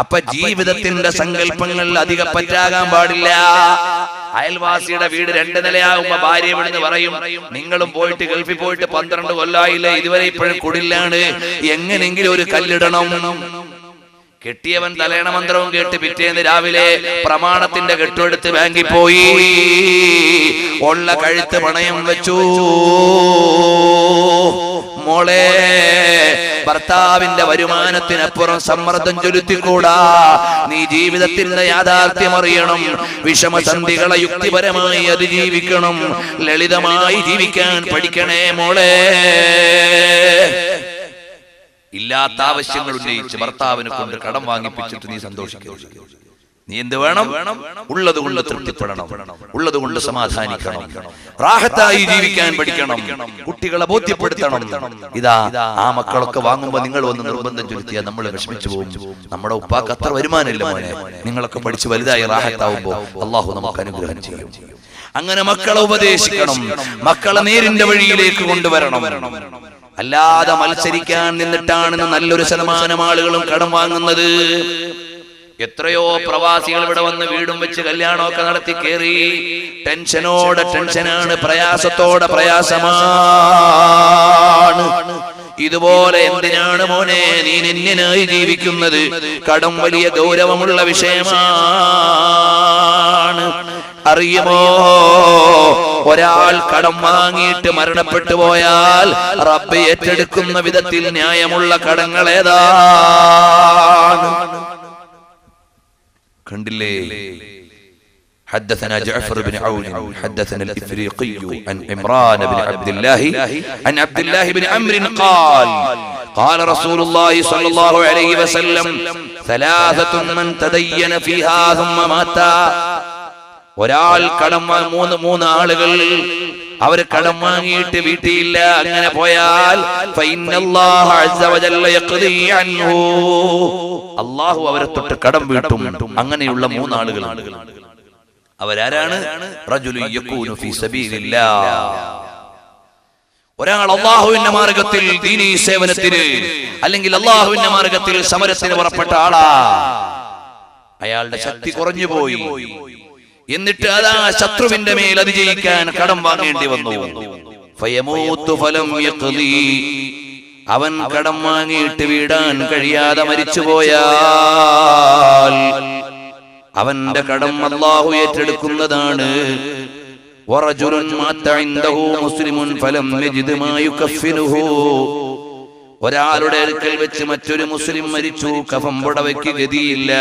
അപ്പൊ ജീവിതത്തിന്റെ സങ്കല്പങ്ങൾ അധികം പറ്റാകാൻ പാടില്ല. അയൽവാസിയുടെ വീട് 2 നിലയാകുമ്പോ ഭാര്യ ഇവിടുന്ന് പറയും, നിങ്ങളും പോയിട്ട് ഗൾഫിൽ പോയിട്ട് 12 കൊല്ലായില്ലേ, ഇതുവരെ ഇപ്പോഴും കുടിലാണ്, എങ്ങനെങ്കിലും ഒരു കല്ലിടണം. കെട്ടിയവൻ തലേണ മന്ത്രവും കേട്ട് പിറ്റേന്ന് രാവിലെ പ്രമാണത്തിന്റെ കെട്ടെടുത്ത് ബാങ്കിൽ പോയി ഉള്ള കഴുത്ത് പണയം വെച്ചു. മോളെ, ഭർത്താവിന്റെ വരുമാനത്തിനപ്പുറം സമ്മർദ്ദം ചെലുത്തിക്കൂടാ. നീ ജീവിതത്തിന്റെ യാഥാർത്ഥ്യം അറിയണം. വിഷമസന്ധികളെ യുക്തിപരമായി അതിജീവിക്കണം. ലളിതമായി ജീവിക്കാൻ പഠിക്കണേ മോളെ. ഇല്ലാത്ത ആവശ്യങ്ങൾ ഉന്നയിച്ച് ഭർത്താവിനെ കൊണ്ട് കടം വാങ്ങിപ്പിച്ചിട്ട് നീ സന്തോഷിക്കരുത്. നീ എന്ത് വേണം? ഉള്ളത് കൊണ്ട് തൃപ്തിപ്പെടണം, ഉള്ളത് കൊണ്ട് സമാധാനിക്കണം, റാഹത്തായി ജീവിക്കാൻ പഠിക്കണം, കുട്ടികളെ ബോധ്യപ്പെടുത്തണം. ഇതാ ആ മക്കളൊക്കെ വാങ്ങുമ്പോ നിങ്ങൾ ഒന്ന് നിർബന്ധം ചൊലുത്തിയാൽ നമ്മൾ വിഷമിച്ചു പോകും. നമ്മുടെ ഉപ്പാക്ക് അത്ര വരുമാനമില്ല മോനെ, നിങ്ങളൊക്കെ പഠിച്ച് വലുതായി റാഹത്താവുമ്പോ അള്ളാഹു നമുക്ക് അനുഗ്രഹം ചെയ്യും. അങ്ങനെ മക്കളെ ഉപദേശിക്കണം, മക്കളെ നേരിന്റെ വഴിയിലേക്ക് കൊണ്ടുവരണം. അല്ലാതെ മത്സരിക്കാൻ നിന്നിട്ടാണ് നല്ലൊരു ശതമാനം ആളുകളും കടം വാങ്ങുന്നത്. എത്രയോ പ്രവാസികൾ ഇവിടെ വന്ന് വീടും വെച്ച് കല്യാണമൊക്കെ നടത്തി കയറി. ടെൻഷനോടെ ടെൻഷനാണ്, പ്രയാസത്തോടെ പ്രയാസമാണ്. ഇതുപോലെ എന്തിനാണ് മോനെ നീ നിന്യനായി ജീവിക്കുന്നത്? കടം വലിയ ഗൗരവമുള്ള വിഷയമാണ്. അറിയുമോ, ഒരാൾ കടം വാങ്ങിയിട്ട് മരണപ്പെട്ടു പോയാൽ റബ്ബ് ഏറ്റെടുക്കുന്ന വിധത്തിൽ ന്യായമുള്ള കടങ്ങൾ ഏതാണ്? കണ്ടില്ലേ? حدثنا جعفر بن عون حدثنا الإفريقي عن عمران بن عبد الله عن عبد الله بن عمرو قال قال رسول الله صلى الله عليه وسلم ثلاثة من تدين فيها ثم مات. ഒരാൾ കടം മൂന്ന് ആളുകൾ അവർ കടം വാങ്ങിയിട്ട് വീട്ടിയില്ല, അങ്ങനെ പോയാൽ അല്ലാഹു അവരെ തൊട്ട് കടം വീട്ടും. അങ്ങനെയുള്ള 3 ആളുകൾ അവരാരാണ്? റജുലുൻ യകൂനു ഫീ സബീലില്ലാഹ്, ഒരാൾ അല്ലാഹുവിന്റെ മാർഗത്തിൽ ദീനീ സേവനത്തിന് അല്ലെങ്കിൽ അല്ലാഹുവിന്റെ മാർഗത്തിൽ സമരത്തിന് പുറപ്പെട്ട ആളാ. അയാളുടെ ശക്തി കുറഞ്ഞു പോയി, എന്നിട്ട് അതാ ശത്രുവിന്റെ മേൽ അതിജയിക്കാൻ കടം വാങ്ങേണ്ടി വന്നു. ഫയമൂതു ഫലം യഖ്ലി, അവൻ കടം വാങ്ങിയിട്ട് വീടാൻ കഴിയാതെ മരിച്ചുപോയാൽ അവന്റെ കടം അല്ലാഹു ഏറ്റെടുക്കുന്നതാണ്. വറജുലുൻ മാത ഇൻദഹു മുസ്ലിമുൻ ഫലം യജിദ് മാ യുകഫിനുഹു, ഒരാളുടെ അടുക്കൽ വെച്ച് മറ്റൊരു മുസ്ലിം മരിച്ചു, കഫം പുടവയ്ക്ക് ഗതിയില്ല,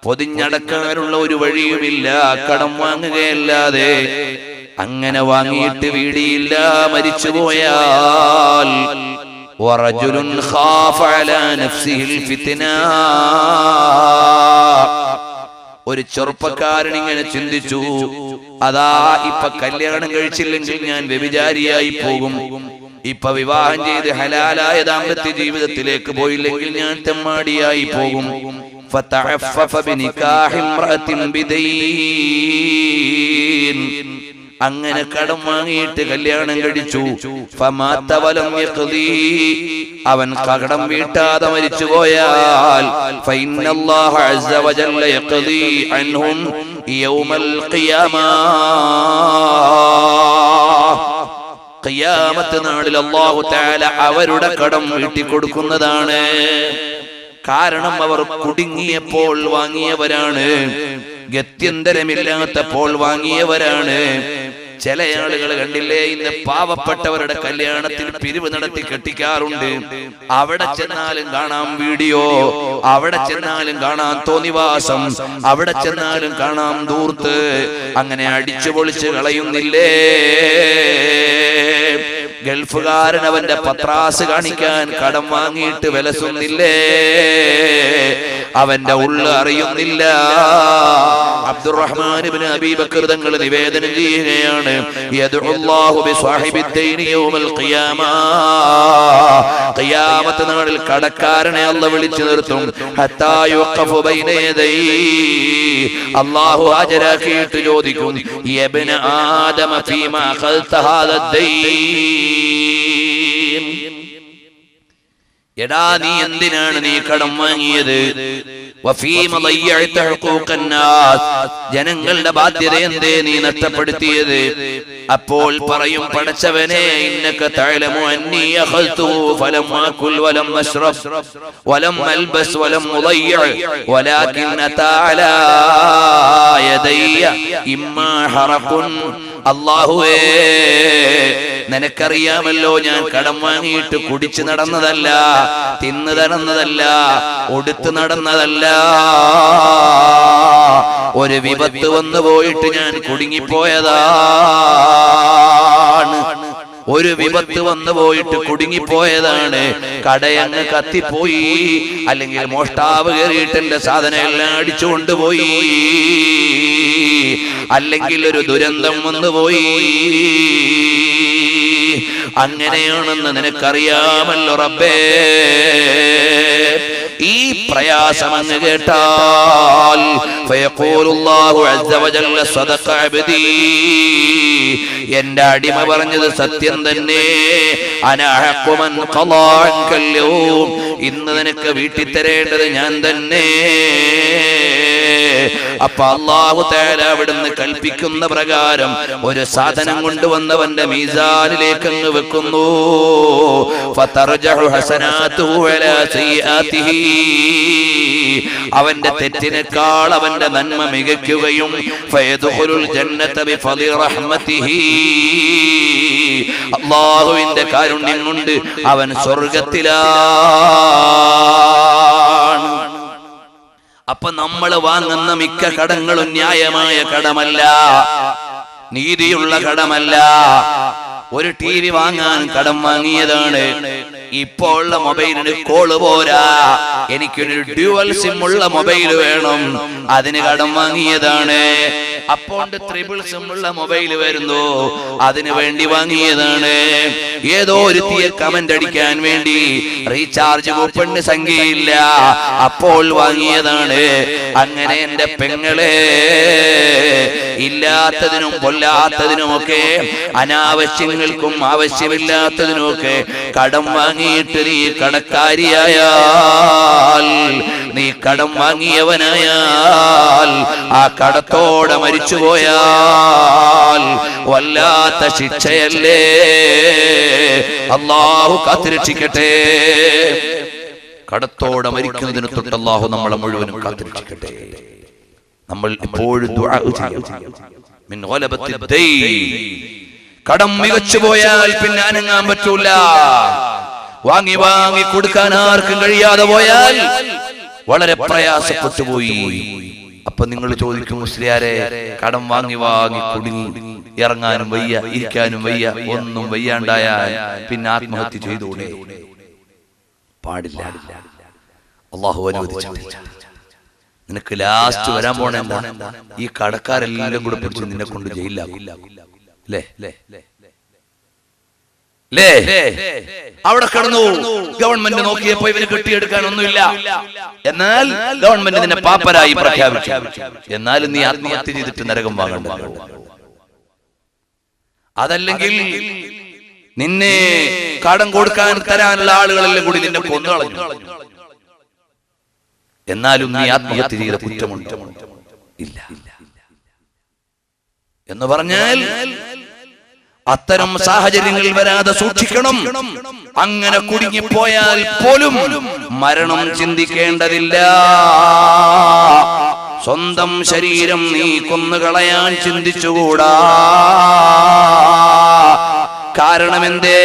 പൊതിഞ്ഞടക്കാനുള്ള ഒരു വഴിയുമില്ല, കടം വാങ്ങുകയല്ലാതെ. അങ്ങനെ വാങ്ങിയിട്ട് വീടിയില്ല, മരിച്ചുപോയാൽ വറജുലുൻ ഖാഫ അലാ നഫ്സിഹിൽ ഫിത്ന, ഒരു ചെറുപ്പക്കാരൻ ഇങ്ങനെ ചിന്തിച്ചു, അതാ ഇപ്പൊ കല്യാണം കഴിച്ചില്ലെങ്കിൽ ഞാൻ വ്യഭിചാരിയായി പോകും, ഇപ്പൊ വിവാഹം ചെയ്ത് ഹലാലായ ദാമ്പത്യ ജീവിതത്തിലേക്ക് പോയില്ലെങ്കിൽ ഞാൻ തെമ്മാടിയായി പോകും. ഫതഅഫഫ ബിനികാഹി ഇംറഅത്തിൻ ബിദൈൻ, അങ്ങനെ കടം വാങ്ങിയിട്ട് കല്യാണം കഴിച്ചു. ഫമാത വലം യഖ്ദി, അവൻ കടം വീട്ടാതെ മരിച്ചുപോയാൽ ഫഇന്നല്ലാഹ അസ്സ വജല്ല യഖ്ദി അൻഹും യൗമൽ ഖിയാമ, ഖിയാമത്ത് നാളിൽ അല്ലാഹു തആല അവരുടെ കടം വീട്ടിക്കൊടുക്കുന്നതാണ്. കാരണം അവർ കുടുങ്ങിയപ്പോൾ വാങ്ങിയവരാണ്, ഗത്യന്തരമില്ലാത്തപ്പോൾ വാങ്ങിയവരാണ്. ചില ആളുകൾ കണ്ടില്ലേ, ഇന്ന് പാവപ്പെട്ടവരുടെ കല്യാണത്തിൽ പിരിവ് നടത്തി കെട്ടിക്കാറുണ്ട്. അവിടെ ചെന്നാലും കാണാം വീഡിയോ, അവിടെ ചെന്നാലും കാണാം തോന്നിവാസം, അവിടെ ചെന്നാലും കാണാം ധൂർത്ത്. അങ്ങനെ അടിച്ചു പൊളിച്ച് കളയുന്നില്ലേ? ഗൾഫുകാരൻ അവന്റെ പത്രാസ് കാണിക്കാൻ കടം വാങ്ങിയിട്ട് വിലസുന്നില്ലേ? അവന്റെ ഉള്ള് അറിയുന്നില്ല. അബ്ദുറഹ്മാൻ ഇബ്നു അബീ ബക്കർ തങ്ങൾ നിവേദനം ചെയ്യുകയാണ്, യദ്ഉല്ലാഹു ബിസ്വാഹിബിദ്ദൈനി യൗമൽ ഖിയാമ, ഖിയാമത്ത് നാളിൽ കടക്കാരനെ അല്ലാഹു വിളിച്ചു നിർത്തും. ഹത്താ യുഖഫു ബൈന യദൈ, അല്ലാഹു ഹാജരാക്കിയിട്ട് ചോദിക്കും, യബ്ന ആദമ ഫീമാ ഖൽത ഹാദ ദൈൻ, എടാ നീ എന്തിനാണ് നീ കടം വാങ്ങിയത്? ജനങ്ങളുടെ ബാധ്യത എന്തേ നീ നഷ്ടപ്പെടുത്തിയത്? അപ്പോൾ പറയും, പടച്ചവനെ, ഇന്നക തഅലമു അന്നി അഖൽതു ഫലം അകുൽ വലം അശ്റബ് വലം അൽബസ് വലം മുദയ്യ വലാകിൻ തആല യദയ്യ ഇമ്മാ ഹറഖുൻ. അല്ലാഹുവേ, നിനക്കറിയാമല്ലോ ഞാൻ കടം വാങ്ങിയിട്ട് കുടിച്ചു നടന്നതല്ല, തിന്നു നടന്നതല്ല, ഒടുത്തു നടന്നതല്ല. ഒരു വിപത്ത് വന്നു പോയിട്ട് ഞാൻ കുടുങ്ങിപ്പോയതാണ്. ഒരു വിപത്ത് വന്നു പോയിട്ട് കുടുങ്ങിപ്പോയതാണ്. കടയങ്ങ് കത്തിപ്പോയി, അല്ലെങ്കിൽ മോഷ്ടാവ് കയറിയിട്ട് എന്റെ സാധനം എല്ലാം അടിച്ചുകൊണ്ടുപോയി, അല്ലെങ്കിൽ ഒരു ദുരന്തം വന്നുപോയി. അങ്ങനെയാണെന്ന് നിനക്കറിയാമല്ലോ റബ്ബേ. ഈ പ്രയാസം അങ്ങ് കേട്ടാൽ ഫയഖൂലുല്ലാഹു അസ്സ വജല്ല സദഖ അബ്ദി, എന്റെ അടിമ പറഞ്ഞത് സത്യം തന്നെ. അനാ ഹഖ്ഖു മൻ ഖളാ അൻകൽ യൗം, ഇന്ന് നിനക്ക് വീട്ടിൽ തരേണ്ടത് ഞാൻ തന്നെ. അപ്പൊ അല്ലാഹു തആല അവിടുന്ന് കൽപ്പിക്കുന്ന പ്രകാരം ഒരു സാധനം കൊണ്ടുവന്നവന്റെ മീസാനിലേക്ക് അങ്ങ് വെക്കുന്നു. ഫതർജഹു ഹസനാതുഹു അലാ സയ്യിആതിഹി, അവന്റെ തെറ്റിനേക്കാൾ അവന്റെ നന്മ മികയ്ക്കുകയും ഫയദ്ഖുലുൽ ജന്നത ബിഫളി റഹ്മതിഹി, അല്ലാഹുവിന്റെ കാരുണ്യം കൊണ്ട് അവൻ സ്വർഗ്ഗത്തിലാണ്. അപ്പൊ നമ്മൾ വാങ്ങുന്ന മിക്ക കടങ്ങളും ന്യായമായ കടമല്ല, നീതിയുള്ള കടമല്ല. ഒരു TV വാങ്ങാൻ കടം വാങ്ങിയതാണ്. ഇപ്പോൾ ഉള്ള മൊബൈലിന് കോള് പോരാ, എനിക്കൊരു ഡ്യുവൽ സിം ഉള്ള മൊബൈൽ വേണം, അതിന് കടം വാങ്ങിയതാണ്. അപ്പോൾ ട്രിപ്പിൾ സിം ഉള്ള മൊബൈൽ വരുന്നു, അതിനു വേണ്ടി വാങ്ങിയതാണ്. ഏതോ ഒരു കമന്റ് അടിക്കാൻ വേണ്ടി റീചാർജ് കൂപ്പണിന് സംഖ്യയില്ല, അപ്പോൾ വാങ്ങിയതാണ്. അങ്ങനെ എന്റെ പെങ്ങളെ, ഇല്ലാത്തതിനും പൊല്ലാത്തതിനുമൊക്കെ, അനാവശ്യങ്ങൾക്കും ആവശ്യമില്ലാത്തതിനുമൊക്കെ കടം വാങ്ങിയിട്ട് നീ കടക്കാരിയായാൽ, നീ കടം വാങ്ങിയവനായാൽ, ആ കടത്തോടെ മരിച്ചുപോയാൽ വല്ലാത്ത ശിക്ഷയല്ലേ. അല്ലാഹു കാത്തുരക്ഷിക്കട്ടെ. കടത്തോടെ മരിക്കുന്നതിന് തൊട്ട് അല്ലാഹു നമ്മളെ മുഴുവനും കാത്തുരക്ഷിക്കട്ടെ. നമ്മൾ എപ്പോഴും ദുആ ചെയ്യണം. മിൻ ഗലബത്തി ദൈൻ, കടം മികച്ചു പോയാൽ പിന്നെ അനങ്ങാൻ പറ്റൂല. വാങ്ങി വാങ്ങി കൊടുക്കാൻ ആർക്കും കഴിയാതെ പോയാൽ വളരെ പ്രയാസപ്പെട്ടു പോയി. അപ്പൊ നിങ്ങൾ ചോദിക്കും, മുസ്ലിയാരെ, കടം വാങ്ങി വാങ്ങി കുടുങ്ങി ഇറങ്ങാനും വയ്യ, ഇരിക്കാനും വയ്യ, ഒന്നും വയ്യാണ്ടായാൽ പിന്നെ ആത്മഹത്യ ചെയ്തൂടെ? പാടില്ല. അല്ലാഹു അനുവദിച്ചിട്ടില്ല. നിനക്ക് ലാസ്റ്റ് വരാൻ പോണ എന്താ? ഈ കടക്കാരെല്ലാം കൂടെ പിടിച്ച് നിന്നെ കൊണ്ട് ജയിലിലാകും. അവിടെ കിടന്നു. ഗവൺമെന്റ് നോക്കിയപ്പോ ഇവന് കെട്ടിയെടുക്കാനൊന്നുമില്ല. എന്നാൽ ഗവൺമെന്റ് നിന്നെ പാപ്പരായി പ്രഖ്യാപിച്ചു. എന്നാലും നീ ആത്മഹത്യ ചെയ്തിട്ട് നരകം വാങ്ങണ്ട. അതല്ലെങ്കിൽ നിന്നെ കടം കൊടുക്കാൻ തരാനുള്ള ആളുകളെല്ലാം കൂടി നിന്നെ കൊന്നുകളഞ്ഞു. എന്നാലും നീ ആത്മഹത്യ ചെയ്ത കുറ്റമുണ്ട് ഇല്ല എന്ന് പറഞ്ഞാൽ അത്തരം സാഹചര്യങ്ങളിൽ വരാതെ സൂക്ഷിക്കണം. അങ്ങനെ കുടുങ്ങിപ്പോയാൽ പോലും മരണം ചിന്തിക്കേണ്ടതില്ല. സ്വന്തം ശരീരം നീ കൊന്നുകളയാൻ ചിന്തിച്ചുകൂടാ. കാരണം എന്തേ?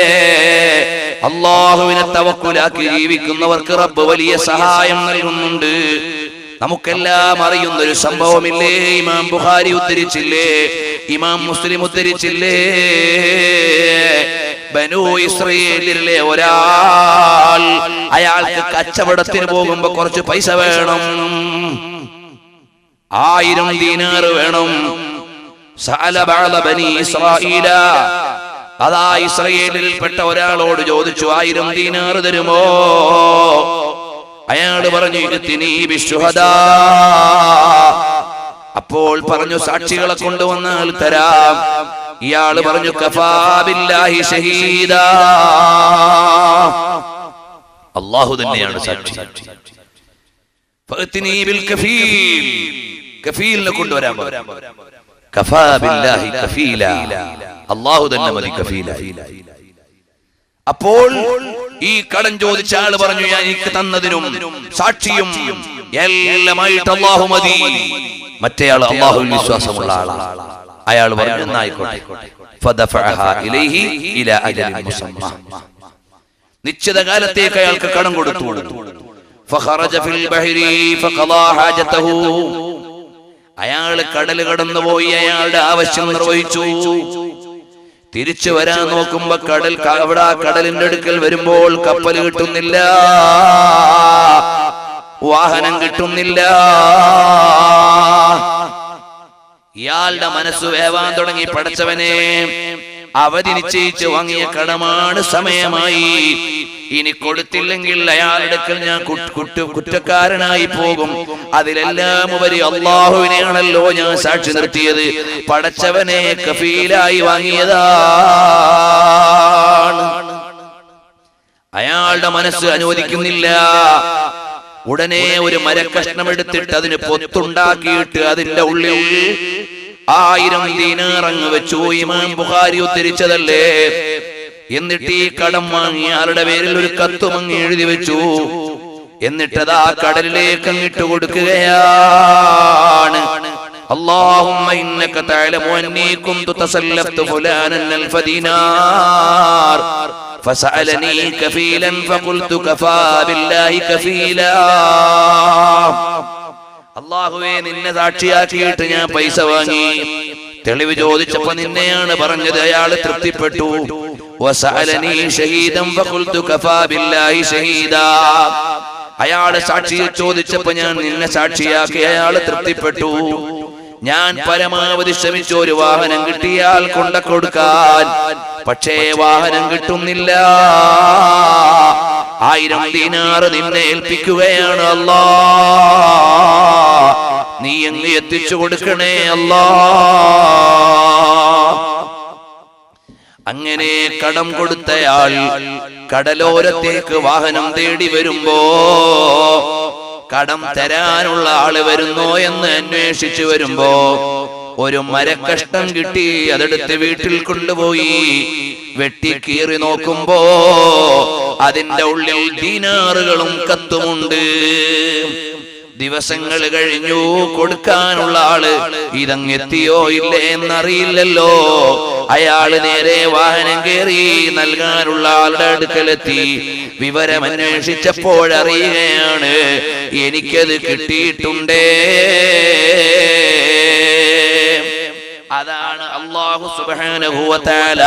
അല്ലാഹുവിനെ തവക്കുലാക്കി ജീവിക്കുന്നവർക്ക് റബ്ബ് വലിയ സഹായം നൽകുന്നുണ്ട്. നമുക്കെല്ലാം അറിയുന്ന ഒരു സംഭവമില്ലേ? ഇമാം ബുഖാരി ഉദ്ധരിച്ചില്ലേ? ഇമാം മുസ്ലിം ഉദ്ധരിച്ചില്ലേ? ബനൂ ഇസ്രായേലിലെ ഒരാൾ, അയാൾക്ക് കച്ചവടത്തിന് പോകുമ്പോ കുറച്ച് പൈസ വേണം, 1000 ദീനാർ വേണം. സഅല ബഅദ ബനി ഇസ്രായീല, അതാ ഇസ്രായേലിൽപ്പെട്ട ഒരാളോട് ചോദിച്ചു, 1000 ദീനാർ തരുമോ? അയാൾ പറഞ്ഞു, ഇദ്തിനീ ബിശ്ശുഹദാ. അപ്പോൾ പറഞ്ഞു, സാക്ഷികളെ കൊണ്ടുവന്നാൽ തരാം. ഇയാൾ പറഞ്ഞു, കഫാ ബില്ലാഹി ഷഹീദാ. അല്ലാഹു തന്നെയാണ് സാക്ഷി. ഫഅ്തിനീ ബിൽ കഫീൽ, കഫീലിനെ കൊണ്ടുവരാൻ പറഞ്ഞു. കഫാ ബില്ലാഹി കഫീല, അല്ലാഹു തന്നെ മതി കഫീലായി. അപ്പോൾ ഈ കടം ചോദിച്ച ആള് പറഞ്ഞു, ഞാൻ എനിക്ക് തന്നതിനും സാക്ഷിയും എല്ലാമായിട്ട് അല്ലാഹു മതി. മറ്റേയാൾ അല്ലാഹുവിൽ വിശ്വാസമുള്ള ആളാണ്. അയാൾ പറഞ്ഞു എന്നായിക്കോട്ടെ. ഫദഫഅഹാ ഇലൈഹി ഇലാ അജലിൻ മുസമ്മ, നിശ്ചിത കാലത്തേക്ക് അയാൾക്ക് കടം കൊടുത്തു. ഫഖറജ ഫിൽ ബഹരി ഫഖളാ ഹാജതഹു, അയാൾ കടൽ കടന്നുപോയി, അയാളുടെ ആവശ്യം നിർവഹിച്ചു. തിരിച്ചു വരാൻ നോക്കുമ്പോ അവിടെ കടലിന്റെ അടുക്കൽ വരുമ്പോൾ കപ്പൽ കിട്ടുന്നില്ല, വാഹനം കിട്ടുന്നില്ല. ഇയാളുടെ മനസ്സ് വേവാൻ തുടങ്ങി. പടച്ചവനെ, അവധി നിശ്ചയിച്ച് വാങ്ങിയ കടമാണ്, സമയമായി, ഇനി കൊടുത്തില്ലെങ്കിൽ അയാളുടെ അടുക്കൽ ഞാൻ കുറ്റക്കാരനായി പോകും. അതിലെല്ലാം ഉപരി അല്ലാഹുവിനെയാണല്ലോ ഞാൻ സാക്ഷി നിർത്തിയത്. പടച്ചവനെ കഫീലായി വാങ്ങിയതാണ്. അയാളുടെ മനസ്സ് അനുവദിക്കുന്നില്ല. ഉടനെ ഒരു മരക്കഷ്ണം എടുത്തിട്ട് അതിന് പൊത്തുണ്ടാക്കിയിട്ട് അതിന്റെ ഉള്ളിൽ 1000 ദീനാർ അങ്ങ് വെച്ചു. ഇമാം ബുഖാരി ഉദ്ധരിച്ചതല്ലേ. എന്നിട്ട് ഈ കടം വാങ്ങിയ ആളുടെ പേരിൽ ഒരു കത്തും അങ്ങ് എഴുതി വെച്ചു. എന്നിട്ടത് ആ കടലിലേക്ക് അങ്ങിട്ട് കൊടുക്കുകയാണ്. اللهم إنك تعلم أني كنت تسلفت فلانا ألف دينار فسألني كفيلا فقلت كفى بالله كفيلا. അല്ലാഹുവേ, നിന്നെ സാക്ഷിയാക്കിയിട്ട് ഞാൻ പൈസ വാങ്ങി. തെളിവ് ചോദിച്ചപ്പോ നിന്നെയാണ് പറഞ്ഞത്. അയാൾ തൃപ്തിപ്പെട്ടു. വസഅലനി ഷഹീദൻ ഫഖുൽതു കഫാ ബില്ലാഹി ഷഹീദാ. അയാൾ സാക്ഷിയെ ചോദിച്ചപ്പോ ഞാൻ നിന്നെ സാക്ഷിയാക്കി. അയാൾ തൃപ്തിപ്പെട്ടു. ഞാൻ പരമാവധി ശ്രമിച്ചു ഒരു വാഹനം കിട്ടിയാൽ കൊണ്ട കൊടുക്കാൻ. പക്ഷേ വാഹനം കിട്ടുന്നില്ല. 1000 ദീനാർ നിന്നെ ഏൽപ്പിക്കുകയാണ്. അല്ലാ, നീ അങ്ങ് എത്തിച്ചു കൊടുക്കണേ അല്ലാ. അങ്ങനെ കടം കൊടുത്തയാൾ കടലോരത്തേക്ക് വാഹനം തേടി വരുമ്പോ കടം തരാനുള്ള ആള് വരുന്നോ എന്ന് അന്വേഷിച്ചു വരുമ്പോ ഒരു മരക്കഷ്ണം കിട്ടി. അതെടുത്ത് വീട്ടിൽ കൊണ്ടുപോയി വെട്ടിക്കീറി നോക്കുമ്പോ അതിന്റെ ഉള്ളിൽ ദീനാറുകളും കത്തുമുണ്ട്. ദിവസങ്ങൾ കഴിഞ്ഞു. കൊടുക്കാനുള്ള ആള് ഇതങ്ങെത്തിയോ ഇല്ലേ എന്നറിയില്ലല്ലോ. അയാള് നേരെ വാഹനം കയറി നൽകാനുള്ള ആളുടെ അടുക്കലെത്തി. വിവരം അന്വേഷിച്ചപ്പോഴറിയുകയാണ്, എനിക്കത് കിട്ടിയിട്ടുണ്ടേ. അതാണ് അല്ലാഹു സുബ്ഹാനഹു വ തആല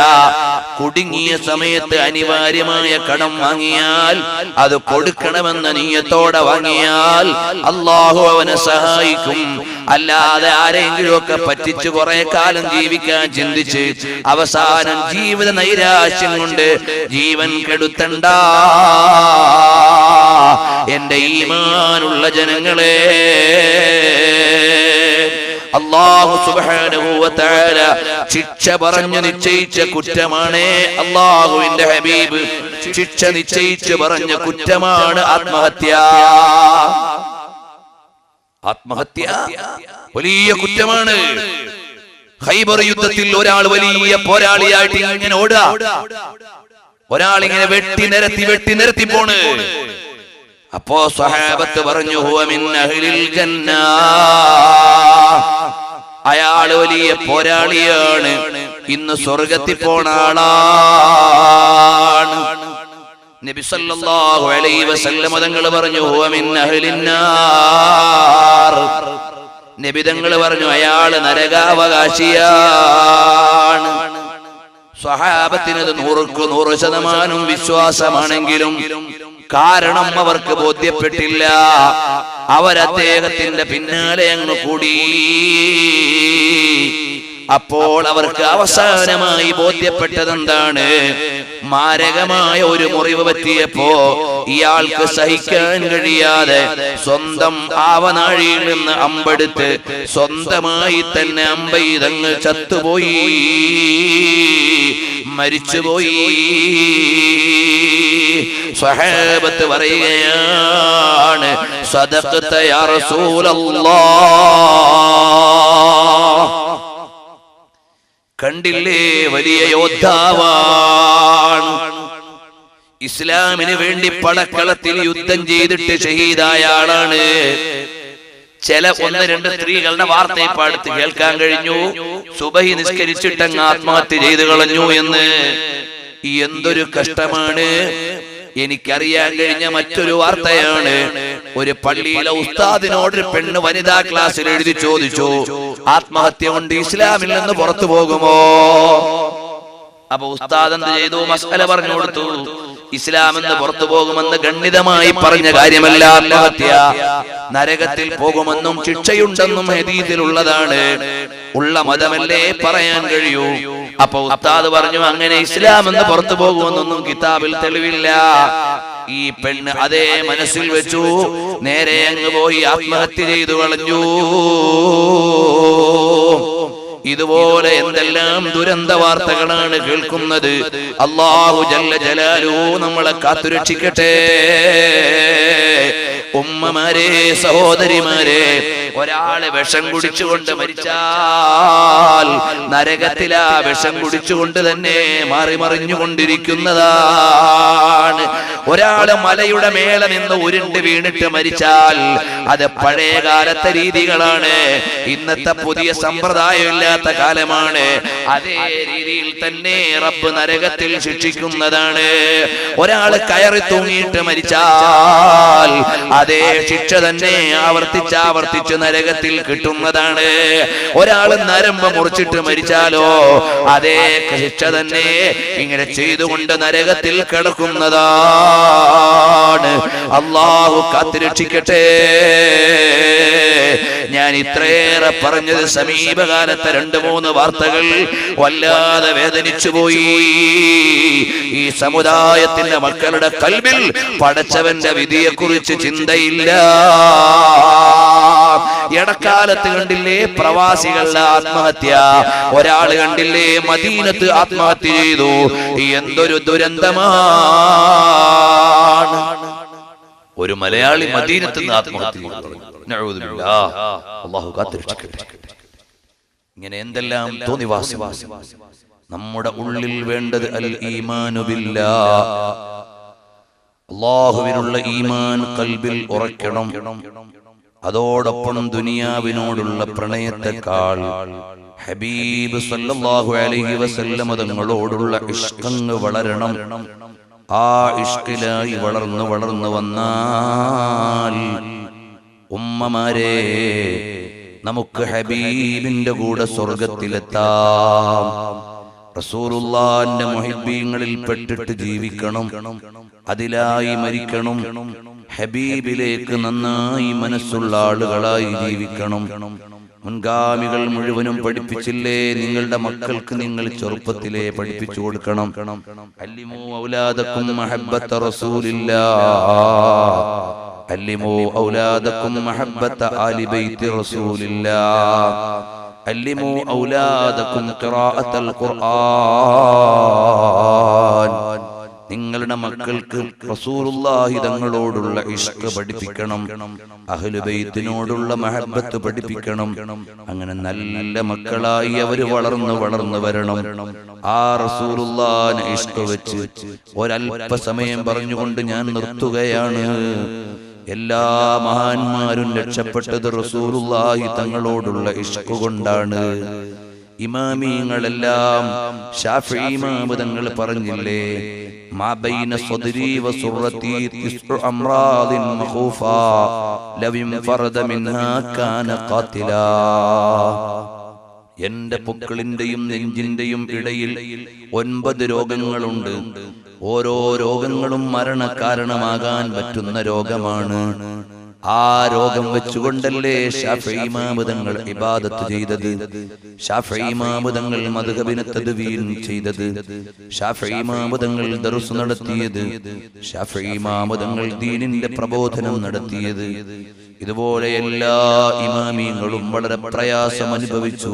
കുടുങ്ങിയ സമയത്ത് അനിവാര്യമായ കടം വാങ്ങിയാൽ അത് കൊടുക്കണമെന്ന നിയ്യത്തോടെ വാങ്ങിയാൽ അല്ലാഹു അവനെ സഹായിക്കും. അല്ലാതെ ആരെങ്കിലും ഒക്കെ പറ്റിച്ച് കുറെ കാലം ജീവിക്കാൻ ചിന്തിച്ച് അവസാനം ജീവിത നൈരാശ്യം കൊണ്ട് ജീവൻ കെടുത്തണ്ട. എന്റെ ഈമാനുള്ള ജനങ്ങളെ, അല്ലാഹു സുബ്ഹാനഹു വ തആല ശിക്ഷ പറഞ്ഞു നിശ്ചയിച്ച കുറ്റമാണ്. അല്ലാഹുവിന്റെ ഹബീബ് ശിക്ഷ നിശ്ചയിച്ച് പറഞ്ഞ കുറ്റമാണ് ആത്മഹത്യ. ആത്മഹത്യ വലിയ കുറ്റമാണ്. ഖൈബർ യുദ്ധത്തിൽ ഒരാൾ വലിയ പോരാളിയായിട്ട് ഇങ്ങനെ ഓടുക. ഒരാൾ ഇങ്ങനെ വെട്ടി നിരത്തി പോണ്. അപ്പോ സ്വഹാബത്ത് പറഞ്ഞു, ഹുവ മിൻ അഹ്ലിൽ ജന്ന, അയാൾ വലിയ പോരാളിയാണ്, ഇന്ന് സ്വർഗത്തിൽ പോണ ആളാണ്. നബി സല്ലല്ലാഹു അലൈഹി വസല്ലം തങ്ങൾ പറഞ്ഞു, ഹുവ മിൻ അഹ്ലിൻ നാർ. നബി തങ്ങൾ പറഞ്ഞു, അയാൾ നരകാവകാശിയാണ്. സ്വഹാബത്തിനത് 100% വിശ്വാസമാണെങ്കിലും കാരണം അവർക്ക് ബോധ്യപ്പെട്ടില്ല. അവരദ്ദേഹത്തിന്റെ പിന്നാലെ അങ്ങ് കൂടി. അപ്പോൾ അവർക്ക് അവസാനമായി ബോധ്യപ്പെട്ടത് എന്താണ്? മാരകമായ ഒരു മുറിവ് പറ്റിയപ്പോ ഇയാൾക്ക് സഹിക്കാൻ കഴിയാതെ സ്വന്തം ആവനാഴിയിൽ നിന്ന് അമ്പെടുത്ത് സ്വന്തമായി തന്നെ അമ്പെയ്തങ്ങ് ചത്തുപോയി, മരിച്ചുപോയി. സ്വഹാബത്ത് പറയുകയാണ് സദഖത യാ റസൂലല്ലാഹ്. കണ്ടില്ലേ, വലിയ യോദ്ധാവാണ്. ഇസ്ലാമിന് വേണ്ടി പടക്കളത്തിൽ യുദ്ധം ചെയ്തിട്ട് ഷഹീദായ ആളാണ്. ചില ഒന്ന് രണ്ട് സ്ത്രീകളുടെ വാർത്ത ഇപ്പൊ അടുത്ത് കേൾക്കാൻ കഴിഞ്ഞു, സുബഹി നിസ്കരിച്ചിട്ടങ്ങ് ആത്മഹത്യ ചെയ്തു കളഞ്ഞു എന്ന്. എന്തൊരു കഷ്ടമാണ്. എനിക്കറിയാൻ കഴിഞ്ഞ മറ്റൊരു വാർത്തയാണ്, ഒരു പള്ളിയിലെ ഉസ്താദിനോട് ഒരു പെണ്ണ് വനിതാ ക്ലാസ്സിൽ എഴുതി ചോദിച്ചു, ആത്മഹത്യ കൊണ്ട് ഇസ്ലാമിൽ നിന്ന് പുറത്തു പോകുമോ? അപ്പൊ ഉസ്താദ് എന്ത് ചെയ്തു? മസ്അല പറഞ്ഞു കൊടുത്തു. ഇസ്ലാം എന്ന് പുറത്തു പോകുമെന്ന് ഗണ്ഡിതമായി പറഞ്ഞ കാര്യമല്ല ആത്മഹത്യ. നരകത്തിൽ പോകുമെന്നും ശിക്ഷയുണ്ടെന്നും ഹദീസിലുള്ളതാണ്. ഉള്ള മതമല്ലേ പറയാൻ കഴിയൂ. അപ്പൊ ഉസ്താദ് പറഞ്ഞു, അങ്ങനെ ഇസ്ലാം എന്ന് പുറത്തു പോകുമെന്നൊന്നും കിതാബിൽ തെളിവില്ല. ഈ പെണ്ണ് അതേ മനസ്സിൽ വെച്ചു, നേരെ അങ്ങ് പോയി ആത്മഹത്യ ചെയ്തു കളഞ്ഞു. ഇതുപോലെ എന്തെല്ലാം ദുരന്ത വാർത്തകളാണ് കേൾക്കുന്നത്. അല്ലാഹു ജല്ല ജലാലുഹു നമ്മളെ കാത്തുരക്ഷിക്കട്ടെ. ഉമ്മമാരെ, സഹോദരിമാരെ, ഒരാളെ വിഷം കുടിച്ചുകൊണ്ട് മരിച്ചാൽ നരകത്തിലാ വിഷം കുടിച്ചുകൊണ്ട് തന്നെ മാറി മറിഞ്ഞുകൊണ്ടിരിക്കുന്നതാണ്. ഒരാള് മലയുടെ മേലെ നിന്ന് ഉരുണ്ട് വീണിട്ട് മരിച്ചാൽ അത് പഴയ കാലത്തെ രീതികളാണ്, ഇന്നത്തെ പുതിയ സമ്പ്രദായമില്ലാത്ത കാലമാണ്. അതേ രീതിയിൽ തന്നെ റബ്ബ് നരകത്തിൽ ശിക്ഷിക്കുന്നതാണ്. ഒരാള് കയറി തൂങ്ങിയിട്ട് മരിച്ചാൽ അതേ ശിക്ഷ തന്നെ ആവർത്തിച്ച് നരകത്തിൽ കിട്ടുന്നതാണ്. ഒരാള് നരമ്പ് മുറിച്ചിട്ട് മരിച്ചാലോ അതേ ശിക്ഷ തന്നെ ഇങ്ങനെ ചെയ്തുകൊണ്ട് നരകത്തിൽ കിടക്കുന്നതാണ്. അല്ലാഹു കാത്തുരക്ഷിക്കട്ടെ. ഞാൻ ഇത്രയേറെ പറഞ്ഞത് സമീപകാലത്തെ 2-3 വാർത്തകൾ വല്ലാതെ വേദനിച്ചു പോയി. ഈ സമുദായത്തിന്റെ മക്കളുടെ കൽബിൽ പടച്ചവന്റെ വിധിയെക്കുറിച്ച് ചിന്തയില്ല. ഇടക്കാലത്ത് കണ്ടില്ലേ പ്രവാസികളുടെ ആത്മഹത്യ, ഒരാള് കണ്ടില്ലേ മദീനത്ത് ആത്മഹത്യ ചെയ്തു. എന്തൊരു ദുരന്തമാണ്. ഒരു മലയാളി മദീനത്ത് നിന്ന് ആത്മഹത്യ ചെയ്തു. അല്ലാഹു കാത്തുരക്ഷിക്കട്ടെ. ഇങ്ങനെ എന്തെല്ലാം തോന്നിവാസം. നമ്മുടെ ഉള്ളിൽ വേണ്ടത് അൽ ഈമാനു ബില്ലാഹ്, അല്ലാഹുവിനുള്ള ഈമാൻ കൽബിൽ ഉറക്കണം. അതോടൊപ്പം ദുനിയാവിനോടുള്ള പ്രണയത്തെക്കാൾ ഹബീബ് സല്ലല്ലാഹു അലൈഹി വസല്ലം തങ്ങളോടുള്ള ഇഷ്കങ്ങ് വളരണം. ആ ഇഷ്കിലായി വളർന്നു വന്നാൽ ഉമ്മമാരെ, നമുക്ക് ഹബീബിന്റെ കൂടെ സ്വർഗത്തിലെത്താം. റസൂലുള്ളാഹിന്റെ മുഹിബ്ബീങ്ങളിൽ പെട്ടിട്ട് ജീവിക്കണം, അതിലായി മരിക്കണം. ഹബീബിലേക്ക് നന്നായി മനസ്സുള്ള ആളുകളായി ജീവിക്കണം. മുൻഗാമികൾ മുഴുവനും പഠിപ്പിച്ചില്ലേ, നിങ്ങളുടെ മക്കൾക്ക് നിങ്ങൾ ചെറുപ്പത്തിലേ പഠിപ്പിച്ചു കൊടുക്കണം. അല്ലിമൂ ഔലാദക്കും മഹബ്ബത്ത റസൂലില്ലാഹ്, അല്ലിമൂ ഔലാദക്കും മഹബ്ബത്ത ആലി ബൈത്തി റസൂലില്ലാഹ്, അല്ലിമൂ ഔലാദക്കും ഖിറാഅത്തൽ ഖുർആൻ. നിങ്ങളുടെ മക്കൾക്ക് റസൂലുള്ളാഹി തങ്ങളോടുള്ള ഇഷ്ക് പഠിപ്പിക്കണം, അഹ്ലു ബൈത്തിനോടുള്ള മഹബ്ബത്ത് പഠിപ്പിക്കണം. അങ്ങനെ നല്ല മക്കളായി അവര് വളർന്നു വരണം. ആ റസൂലുള്ളാഹിനെ ഇഷ്ക് വെച്ച് ഒരല്പസമയം പറഞ്ഞുകൊണ്ട് ഞാൻ നിർത്തുകയാണ്. എല്ലാ മഹാന്മാരും രക്ഷപ്പെട്ടത് റസൂലുള്ളാഹി തങ്ങളോടുള്ള ഇഷ്ക് കൊണ്ടാണ്. ഇമാമിങ്ങളെല്ലാം ശാഫിഈ ഇമാം തങ്ങൾ പറഞ്ഞില്ലേ, മാ ബൈന സ്വദ്രി വസുറതി തിസ്ഉ അംറാദിൻ മഖൂഫാ ലവിൻ ഫറദ മിൻഹാ കാന ഖാതിലാ. എന്റെ പൊക്കിളിന്റെയും നെഞ്ചിന്റെയും ഇടയിൽ 9 രോഗങ്ങളുണ്ട്. ഓരോ രോഗങ്ങളും മരണകാരണമാകാൻ പറ്റുന്ന രോഗമാണ്. ആ രോഗം വെച്ചുകൊണ്ടല്ലേ ശാഫിഈ ഇമാം തങ്ങൾ ഇബാദത്ത് ചെയ്തത്, ശാഫിഈ ഇമാം തങ്ങൾ മദ്ഹബിനെ തദ്വീൻ ചെയ്തത്, ശാഫിഈ ഇമാം തങ്ങൾ ദർസ് നടത്തിയത്, ശാഫിഈ ഇമാം തങ്ങൾ ദീനിന്റെ പ്രബോധനം നടത്തിയത്. ഇതുപോലെ എല്ലാ ഇമാമിങ്ങളും വളരെ പ്രയാസം അനുഭവിച്ചു.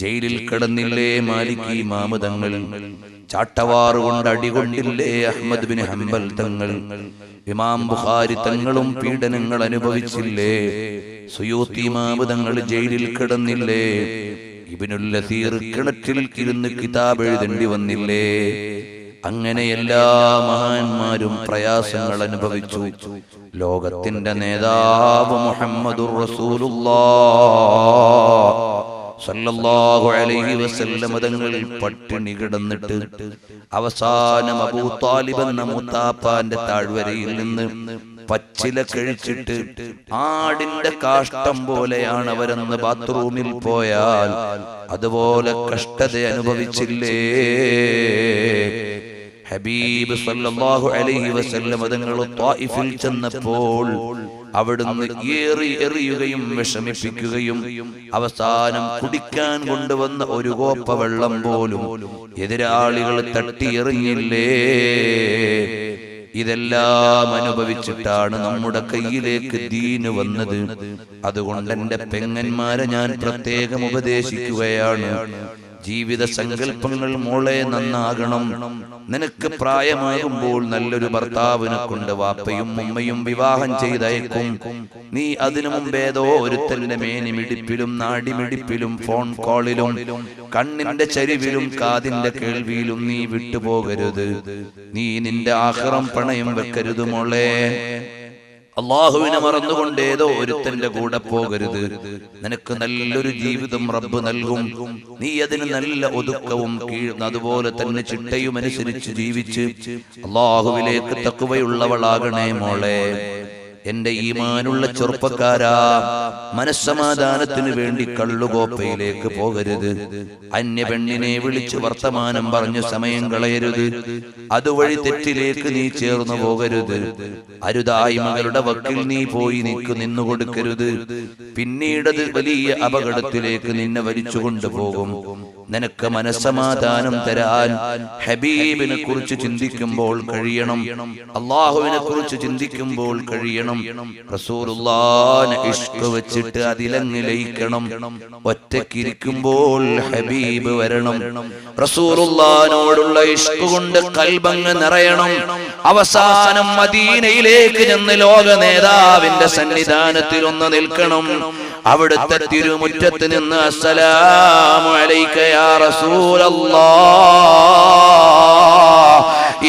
ജയിലിൽ കിടന്നില്ലേ മാലിക് ഇമാം തങ്ങൾ, ചാട്ടവാറ് കൊണ്ട് അടികൊണ്ടില്ലേ അഹ്മദ് ബിൻ ഹംബൽ തങ്ങൾ? ഇമാം ബുഖാരി തങ്ങളും പീഡനങ്ങൾ അനുഭവിച്ചില്ലേ? സുയൂത്തി ഇമാം തങ്ങൾ ജയിലിൽ കിടന്നില്ലേ? ഇബ്നുൽ ലസീർ കിണറ്റിൽ ഇരുന്ന് കിതാബ് എഴുതേണ്ടി വന്നില്ലേ? അങ്ങനെ എല്ലാ മഹാന്മാരും പ്രയാസങ്ങൾ അനുഭവിച്ചു. ലോകത്തിന്റെ നേതാവ് മുഹമ്മദുർ റസൂലുള്ളാഹ് സല്ലല്ലാഹു അലൈഹി വസല്ലം തങ്ങൾ പട്ടിണി കിടന്നിട്ട് അവസാനം അബൂ താലിബ് എന്ന മുത്താപ്പാന്റെ താഴ്വരയിൽ നിന്ന് പച്ചില കഴിച്ചിട്ട് ആടിന്റെ കാഷ്ടം പോലെയാണ് അവരെന്ന് ബാത്റൂമിൽ പോയാൽ അതുപോലെ കഷ്ടത അനുഭവിച്ചില്ലേ? ഹബീബ് സല്ലല്ലാഹു അലൈഹി വസല്ലം തങ്ങൾ ത്വായിഫിൽ ചെന്നപ്പോൾ അവിടുന്ന് എറിയുകയും വിഷമിപ്പിക്കുകയും അവസാനം കുടിക്കാൻ കൊണ്ടുവന്ന ഒരു കോപ്പ വെള്ളം പോലും എതിരാളികൾ തട്ടിയെറിഞ്ഞില്ലേ? ഇതെല്ലാം അനുഭവിച്ചിട്ടാണ് നമ്മുടെ കയ്യിലേക്ക് ദീന് വന്നത്. അതുകൊണ്ട് എന്റെ പെങ്ങന്മാരെ ഞാൻ പ്രത്യേകം ഉപദേശിക്കുകയാണ്. ജീവിത സങ്കല്പങ്ങൾ മോളെ നന്നാകണം. നിനക്ക് പ്രായമാകുമ്പോൾ നല്ലൊരു ഭർത്താവിനെ കൊണ്ട് വാപ്പയും ഉമ്മയും വിവാഹം ചെയ്തയക്കും. നീ അതിനു മുമ്പേതോ ഒരുത്തന്റെ മേനിമിടിപ്പിലും നാടിമിടിപ്പിലും ഫോൺ കോളിലും കണ്ണിന്റെ ചരിവിലും കാതിന്റെ കേൾവിയിലും നീ വിട്ടുപോകരുത്. നീ നിന്റെ ആഖിറം പണയം വെക്കരുത് മോളെ. അള്ളാഹുവിനെ മറന്നുകൊണ്ട് ഏതോ ഒരുത്തന്റെ കൂടെ പോകരുത്. നിനക്ക് നല്ലൊരു ജീവിതം റബ്ബ് നൽകും. നീ അതിന് നല്ല ഒതുക്കവും അതുപോലെ തന്നെ ചിട്ടയും അനുസരിച്ച് ജീവിച്ച് അള്ളാഹുവിലേക്ക് തഖ്വയുള്ളവളാകണേ മോളെ. എന്റെ ഈമാനുള്ള ചെറുപ്പക്കാരാ, മനസ്സമാധാനത്തിന് വേണ്ടി കള്ളുകോപ്പയിലേക്ക് പോകരുത്. അന്യ പെണ്ണിനെ വിളിച്ച് വർത്തമാനം പറഞ്ഞു സമയം കളയരുത്. അതുവഴി തെറ്റിലേക്ക് നീ ചേർന്നു പോകരുത്. അരുതായ്മകളുടെ വക്കിൽ നീ പോയി നിന്നു കൊടുക്കരുത്. പിന്നീടത് വലിയ അപകടത്തിലേക്ക് നിന്നെ വലിച്ചു കൊണ്ടുപോകും. നിനക്ക് മനസ്സമാധാനം തരാൻ ഹബീബിനെ കുറിച്ച് ചിന്തിക്കുമ്പോൾ കഴിയണം. അള്ളാഹുവിനെ കുറിച്ച് ചിന്തിക്കുമ്പോൾ കഴിയണം. റസൂലുള്ളാഹിനെ ഇഷ്ക് വെച്ചിട്ട് അതിലങ്ങ് ലയിക്കണം. ഒറ്റക്കിരിക്കുമ്പോൾ ഹബീബ് വരണം. റസൂലുള്ളാഹിനോടുള്ള ഇഷ്ക് കൊണ്ട് കൽബങ്ങ് നിറയണം. അവസാനം മദീനയിലേക്ക് ചെന്ന് ലോക നേതാവിന്റെ സന്നിധാനത്തിൽ ഒന്ന് നിൽക്കണം. അവിടുത്തെ തിരുമുറ്റത്ത് നിന്ന് അസ്സലാമു അലൈക യാ റസൂലല്ലാഹ്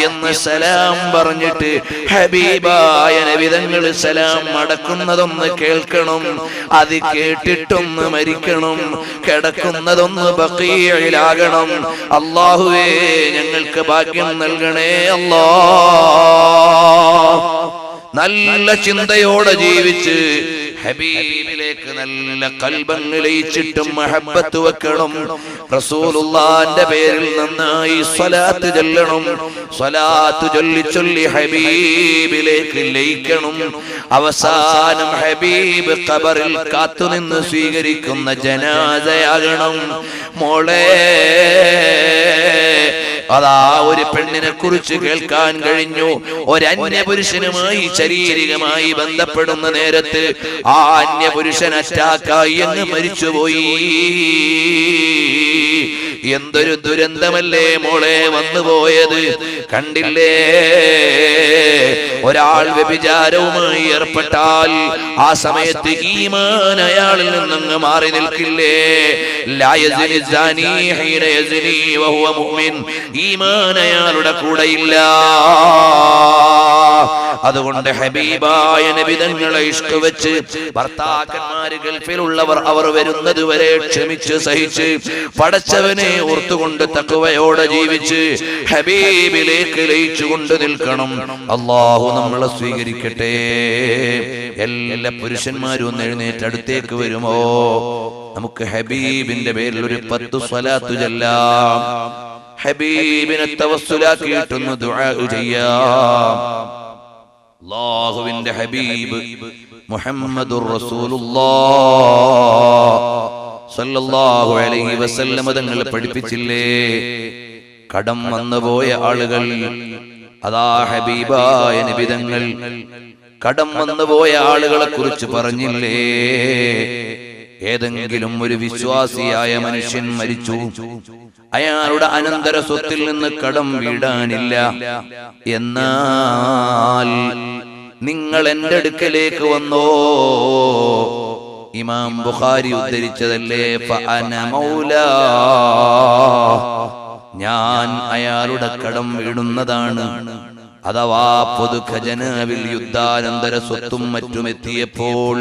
എന്ന് സലാം പറഞ്ഞിട്ട് ഹബീബായ നബി തങ്ങൾ സലാം മടക്കുന്നതൊന്ന് കേൾക്കണം. അത് കേട്ടിട്ടൊന്ന് മരിക്കണം. കിടക്കുന്നതൊന്ന് ബഖീഇലാകണം. അല്ലാഹുവേ ഞങ്ങൾക്ക് ഭാഗ്യം നൽകണേ അല്ലാഹ്. നല്ല ചിന്തയോടെ ജീവിച്ച് ഹബീബിലേക്ക് നല്ല കൽബങ്ങ് ലയിച്ചിട്ടും മഹബ്ബത്ത് വെക്കണം. റസൂലുള്ളാഹിന്റെ പേരിൽ നന്നായി സ്വലാത്ത് ചൊല്ലണം. സ്വലാത്ത് ചൊല്ലി ചൊല്ലി ഹബീബിലേക്ക് ലയിക്കണം. അവസാനം ഹബീബ് ഖബറിൽ കാത്തുനിന്ന് സ്വീകരിക്കുന്ന ജനാസയാകണം മോളെ. അതാ ഒരു പെണ്ണിനെ കുറിച്ച് കേൾക്കാൻ കഴിഞ്ഞു. ഒരു അന്യപുരുഷനുമായി ശാരീരികമായി ബന്ധപ്പെടുന്ന നേരത്ത് ആ അന്യപുരുഷൻ അറ്റാക്കായി അങ്ങ് മരിച്ചുപോയി. എന്തൊരു ദുരന്തമല്ലേ മോളെ വന്നുപോയത്. കണ്ടില്ലേ, ഒരാൾ വ്യഭിചാരവുമായി ഏർപ്പെട്ടാൽ ആ സമയത്ത് ഈമാൻ അയാളിൽ നിന്നങ്ങ് മാറി നിൽക്കില്ലേ? ലാ യസ്നി സാനി ഹീന യസ്നി വഹുവ മുഅ്മിൻ. ഈമാൻ അയാളുടെ കൂടെയില്ല. അതുകൊണ്ട് ഹബീബായ നബി തങ്ങളെ ഇഷ്ക് വെച്ച് ഭർത്താക്കന്മാര് ഗൾഫിലുള്ളവർ അവർ വരുന്നത് വരെ ക്ഷമിച്ച് സഹിച്ച് പടച്ചവനെ ഓർത്തുകൊണ്ട് തഖ്വയോടെ ജീവിച്ച് ഹബീബിലേക്ക് ലയിച്ചുകൊണ്ട് നിൽക്കണം. അല്ലാഹു നമ്മളെ സ്വീകരിക്കട്ടെ. എല്ലാ പുരുഷന്മാരും ഒന്ന് എഴുന്നേറ്റ് അടുത്തേക്ക് വരുമോ? നമുക്ക് ഹബീബിന്റെ പേരിൽ ഒരു 10 സ്വലാത്ത് ചൊല്ലാം. ഹബീബിനെ തവസ്സുലാക്കിയിട്ടൊന്ന് ദുആ ചെയ്യാം. അല്ലാഹുവിന്റെ ഹബീബ് മുഹമ്മദുർ റസൂലുള്ളാഹ് സല്ലല്ലാഹു അലൈഹി വസല്ലം തങ്ങൾ പഠിപ്പിച്ചില്ലേ? കടം വന്നുപോയ ആളുകൾ, അതാ ഹബീബായ നബി തങ്ങൾ കടം വന്നുപോയ ആളുകളെ കുറിച്ച് പറഞ്ഞില്ലേ? ഏതെങ്കിലും ഒരു വിശ്വാസിയായ മനുഷ്യൻ മരിച്ചു, അയാളുടെ അനന്തര സ്വത്തിൽ നിന്ന് കടം വീടാനില്ല. എന്നാൽ നിങ്ങൾ എന്റെ അടുക്കലേക്ക് വന്നോ. ഇമാം ബുഖാരി ഉദ്ധരിച്ചതല്ലേ, ഫഅന മൗലാ, ഞാൻ അയാളുടെ കടം വീടുന്നതാണ്. അഥവാ പൊതു ഖജനാവിൽ യുദ്ധാനന്തര സ്വത്തും മറ്റും എത്തിയപ്പോൾ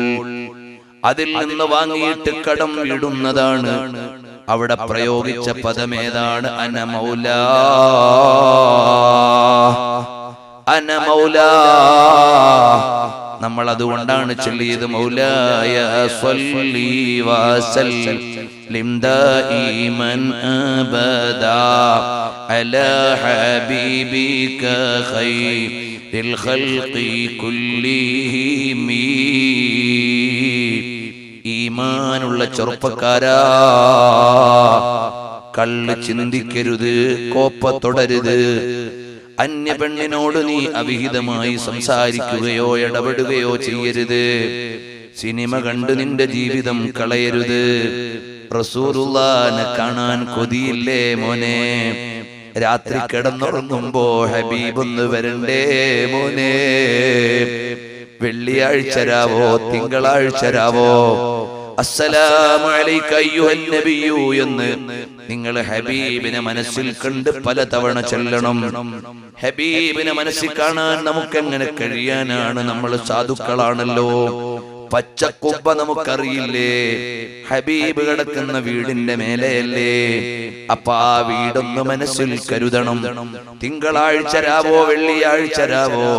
അതിൽ നിന്ന് വാങ്ങിയിട്ട് കടം വീടുന്നതാണ്. അവിടെ പ്രയോഗിച്ച പദമേതാണ്? അന മൗലാ, അന മൗലാ. നമ്മൾ അതുകൊണ്ടാണ് ചൊല്ലിയത്, മൗലായ സ്വല്ലി വസല്ലിം ദായിമൻ അബദാ അലാ ഹബീബിക ഖൈറിൽ ഖൽഖി കുല്ലിഹിം. ഈമാനുള്ള ചെറുപ്പക്കാരാ, കള്ള് ചിന്തിക്കരുത്, കോപ്പ തുടരുത്. അന്യ പെണ്ണിനോട് നീ അവിഹിതമായി സംസാരിക്കുകയോ ഇടപെടുകയോ ചെയ്യരുത്. സിനിമ കണ്ട് നിന്റെ ജീവിതം കളയരുത്. റസൂലുള്ളാഹിനെ കാണാൻ കൊതിയില്ലേ മോനെ? രാത്രി കിടന്നുറങ്ങുമ്പോ ഹബീബൊന്ന് വരണ്ടേ മോനെ? വെള്ളിയാഴ്ച രാവോ തിങ്കളാഴ്ച രാവോ അസ്സലാമു അലൈക അയ്യുഹൻ നബിയു എന്ന് നിങ്ങൾ ഹബീബിനെ മനസ്സിൽ കണ്ട് പലതവണ ചൊല്ലണം. ഹബീബിനെ മനസ്സിൽ കാണാൻ നമുക്ക് എങ്ങനെ കഴിയാനാണ്? നമ്മൾ സാധുക്കളാണല്ലോ. പച്ചക്കുബ്ബ നമുക്കറിയില്ലേ? ഹബീബ് കിടക്കുന്ന വീടിന്റെ മേലെയല്ലേ? അപ്പൊ ആ വീടൊന്ന് മനസ്സിൽ കരുതണം. തിങ്കളാഴ്ച രാവോ വെള്ളിയാഴ്ച രാവോ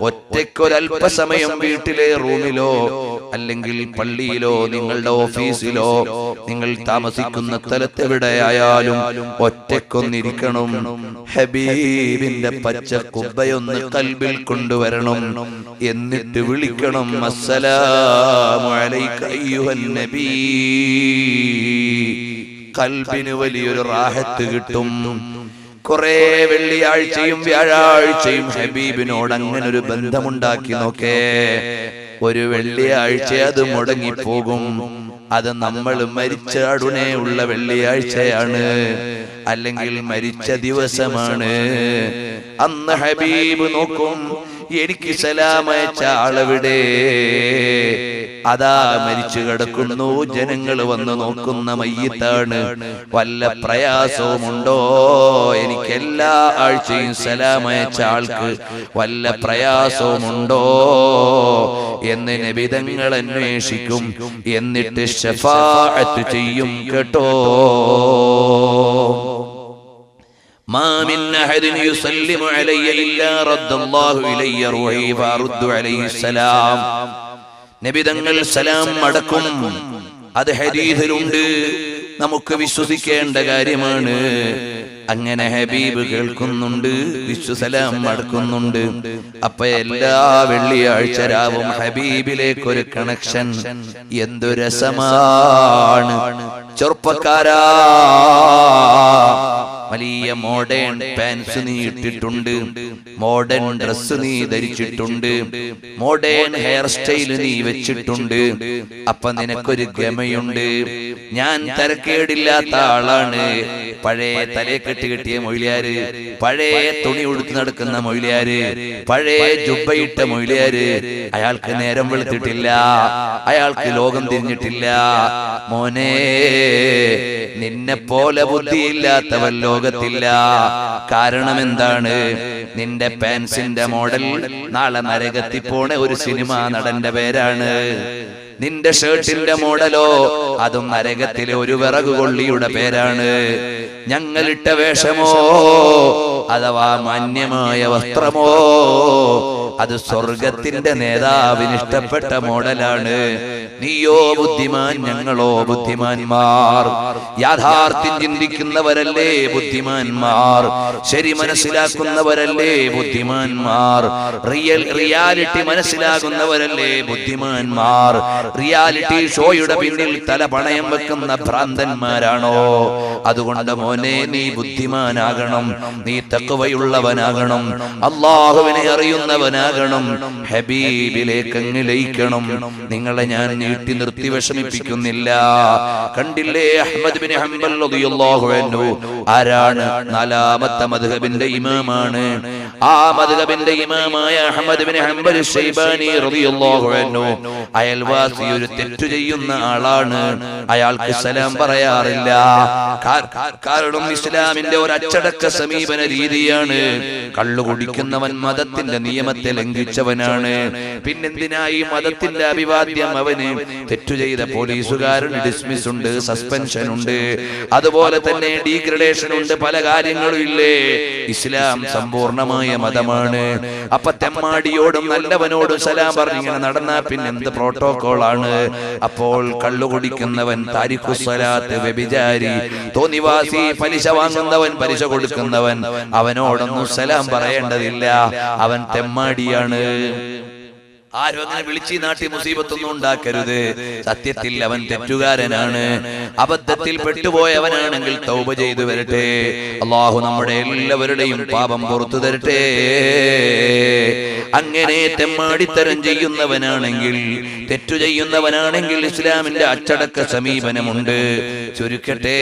ഒറ്റയ്ക്കൊരൽപ്പസമയം വീട്ടിലെ റൂമിലോ അല്ലെങ്കിൽ പള്ളിയിലോ നിങ്ങളുടെ ഓഫീസിലോ നിങ്ങൾ താമസിക്കുന്ന സ്ഥലത്തെവിടെയായാലും ഒറ്റയ്ക്കൊന്നിരിക്കണം. ഹബീബിന്റെ പച്ചക്കുബ്ബയൊന്ന് കൽബിൽ കൊണ്ടുവരണം. എന്നിട്ട് വിളിക്കണം, അസ്സലാമു അലൈക അയ്യുഹൻ നബി. കൽബിന് വലിയൊരു റാഹത്ത് കിട്ടും. കുറെ വെള്ളിയാഴ്ചയും വ്യാഴാഴ്ചയും ഹബീബിനോട് അങ്ങനെ ഒരു ബന്ധമുണ്ടാക്കി നോക്കേ. ഒരു വെള്ളിയാഴ്ച അത് മുടങ്ങിപ്പോകും. അത് നമ്മൾ മരിച്ച ഉടനെ ഉള്ള വെള്ളിയാഴ്ചയാണ്, അല്ലെങ്കിൽ മരിച്ച ദിവസമാണ്. അന്ന് ഹബീബ് നോക്കും, എനിക്ക് സലാമയച്ച ആളെവിടെ? അതാ മരിച്ചു കിടക്കുന്നു. ജനങ്ങൾ വന്ന് നോക്കുന്ന മയ്യിത്താണ്. വല്ല പ്രയാസവുമുണ്ടോ? എനിക്ക് എല്ലാ ആഴ്ചയും സലാമയച്ച ആൾക്ക് വല്ല പ്രയാസവുമുണ്ടോ എന്ന് നബി തങ്ങൾ അന്വേഷിക്കും. എന്നിട്ട് ശഫാഅത്ത് ചെയ്യും കേട്ടോ. മാ മിൻ അഹദിൻ യുസല്ലിമു അലയ്യ ഇല്ലാ റദ്ദല്ലാഹു ഇലയ്യ റൂഹി ഫഅറുദ്ദു അലൈഹി സലാം. നബി തങ്ങൾ സലാം മടക്കും. അത് ഹദീസിലുണ്ട്, നമുക്ക് വിശ്വസിക്കേണ്ട കാര്യമാണ്. അങ്ങനെ ഹബീബ് കേൾക്കുന്നുണ്ട്, വിശ്വസലാം മടക്കുന്നുണ്ട്. അപ്പൊ എല്ലാ വെള്ളിയാഴ്ച രാവും ഹബീബിലേക്കൊരു കണക്ഷൻ. എന്തു രസമാണ് ചെറുപ്പക്കാരാ! വലിയ മോഡേൺ പാൻസ് നീ ഇട്ടിട്ടുണ്ട്, മോഡേൺ ഡ്രസ് നീ ധരിച്ചിട്ടുണ്ട്, മോഡേൺ ഹെയർ സ്റ്റൈൽ നീ വെച്ചിട്ടുണ്ട്. അപ്പൊ നിനക്കൊരു ഗമയുണ്ട്. ഞാൻ തരക്കേടില്ലാത്ത ആളാണ്. പഴയ തലയെ കെട്ടിയ മൊയ്ലിയാര്, പഴയ തുണി ഉടുത്ത് നടക്കുന്ന മൊയ്ലിയാര്, പഴയ ജുബ്ബയിട്ട മൊയ്ലിയാര്, അയാൾക്ക് നേരം വെളുത്തിട്ടില്ല, അയാൾക്ക് ലോകം തിരിഞ്ഞിട്ടില്ല. മോനെ, നിന്നെ പോലെ ബുദ്ധിയില്ലാത്തവൻ ലോകത്തില്ല. കാരണം എന്താണ്? നിന്റെ പാൻസിന്റെ മോഡൽ നാളെ നരകത്തിൽ പോണ ഒരു സിനിമാ നടന്റെ പേരാണ്. നിന്റെ ഷർട്ടിന്റെ മോഡലോ അതും നരകത്തിലെ ഒരു വിറകുകൊള്ളിയുടെ പേരാണ്. ഞങ്ങളിട്ട വേഷമോ അഥവാ മാന്യമായ വസ്ത്രമോ അത് സ്വർഗത്തിന്റെ നേതാവിന് ഇഷ്ടപ്പെട്ട മോഡലാണ്. നീയോ ബുദ്ധിമാൻ, ഞങ്ങളോ ബുദ്ധിമാന്മാർ. യാഥാർത്ഥ്യം ചിന്തിക്കുന്നവരല്ലേ ബുദ്ധിമാന്മാർ, ശരി മനസ്സിലാക്കുന്നവരല്ലേ ബുദ്ധിമാന്മാർ, റിയാലിറ്റി മനസ്സിലാകുന്നവരല്ലേ ബുദ്ധിമാന്മാർ. റിയാലിറ്റി ഷോയുടെ പിന്നിൽ തല പണയം വെക്കുന്ന ഭ്രാന്തന്മാരാണോ? അതുകൊണ്ട് മോനെ നീ ബുദ്ധിമാനാകണം, നീ തഖ്വയുള്ളവനാകണം, അല്ലാഹുവിനെ അറിയുന്നവനാകണം, ഹബീബിലേക്ക് അങ്ങ് ലയിക്കണം. നിങ്ങളെ ഞാൻ നീട്ടി നിർത്തി വിഷമിപ്പിക്കുന്നില്ല. കണ്ടില്ലേ അഹ്മദ് ബിൻ ഹംബൽ റളിയല്ലാഹു അൻഹു ആരാണ്? നാലാമത്തെ മദ്ഹബിന്റെ ഇമാമാണ്. ആ മദ്ഹബിന്റെ ഇമാമായ അഹ്മദ് ബിൻ ഹംബൽ ശൈബാനി റളിയല്ലാഹു അൻഹു അയൽവാസി ഒരു തെറ്റു ചെയ്യുന്ന ആളാണ്. അയാൾക്ക് സലാം പറയാറില്ല. കാരണം ഇസ്ലാമിന്റെ ഒരു അച്ചടക്ക സമീപന രീതിയാണ്. കള്ളു കുടിക്കുന്നവൻ മതത്തിന്റെ നിയമത്തെ ലംഘിച്ചവനാണ്. പിന്നെന്തിനായി മതത്തിന്റെ അഭിവാദ്യം? അവന് തെറ്റു ചെയ്ത പോലീസുകാരന് ഡിസ്മിസ് ഉണ്ട്, സസ്പെൻഷൻ ഉണ്ട്, അതുപോലെ തന്നെ ഡീഗ്രഡേഷൻ ഉണ്ട്, പല കാര്യങ്ങളും ഇല്ലേ. ഇസ്ലാം സമ്പൂർണമായ മതമാണ്. അപ്പൊ തെമ്മാടിയോടും നല്ലവനോടും സലാം പറഞ്ഞിങ്ങനെ നടന്നാ പിന്നെ എന്ത് പ്രോട്ടോകോൾ ആണ്? അപ്പോൾ കള്ളുകുടിക്കുന്നവൻ, താരിഖുസ്സലാത്ത്, വ്യഭിചാരി, തോന്നിവാസി, പലിശ വാങ്ങുന്നവൻ, പലിശ കൊടുക്കുന്നവൻ, അവനോടൊന്നും സലാം പറയേണ്ടതില്ല. അവൻ തെമ്മാടിയാണ്. ആരും അങ്ങനെ വിളിച്ച് നാട്ടി മുസീബത്തൊന്നും ഉണ്ടാക്കരുത്. സത്യത്തിൽ അവൻ തെറ്റുകാരനാണ്. അബദ്ധത്തിൽ പെട്ടുപോയവനാണെങ്കിൽ തൗബ ചെയ്തു വരട്ടെ. അല്ലാഹു നമ്മുടെ എല്ലാവരുടെയും പാപം പുറത്തു തരട്ടെ. അങ്ങനെ തെമ്മാടിത്തരം ചെയ്യുന്നവനാണെങ്കിൽ, തെറ്റു ചെയ്യുന്നവനാണെങ്കിൽ ഇസ്ലാമിന്റെ അച്ചടക്ക സമീപനമുണ്ട്. ചുരുക്കട്ടെ,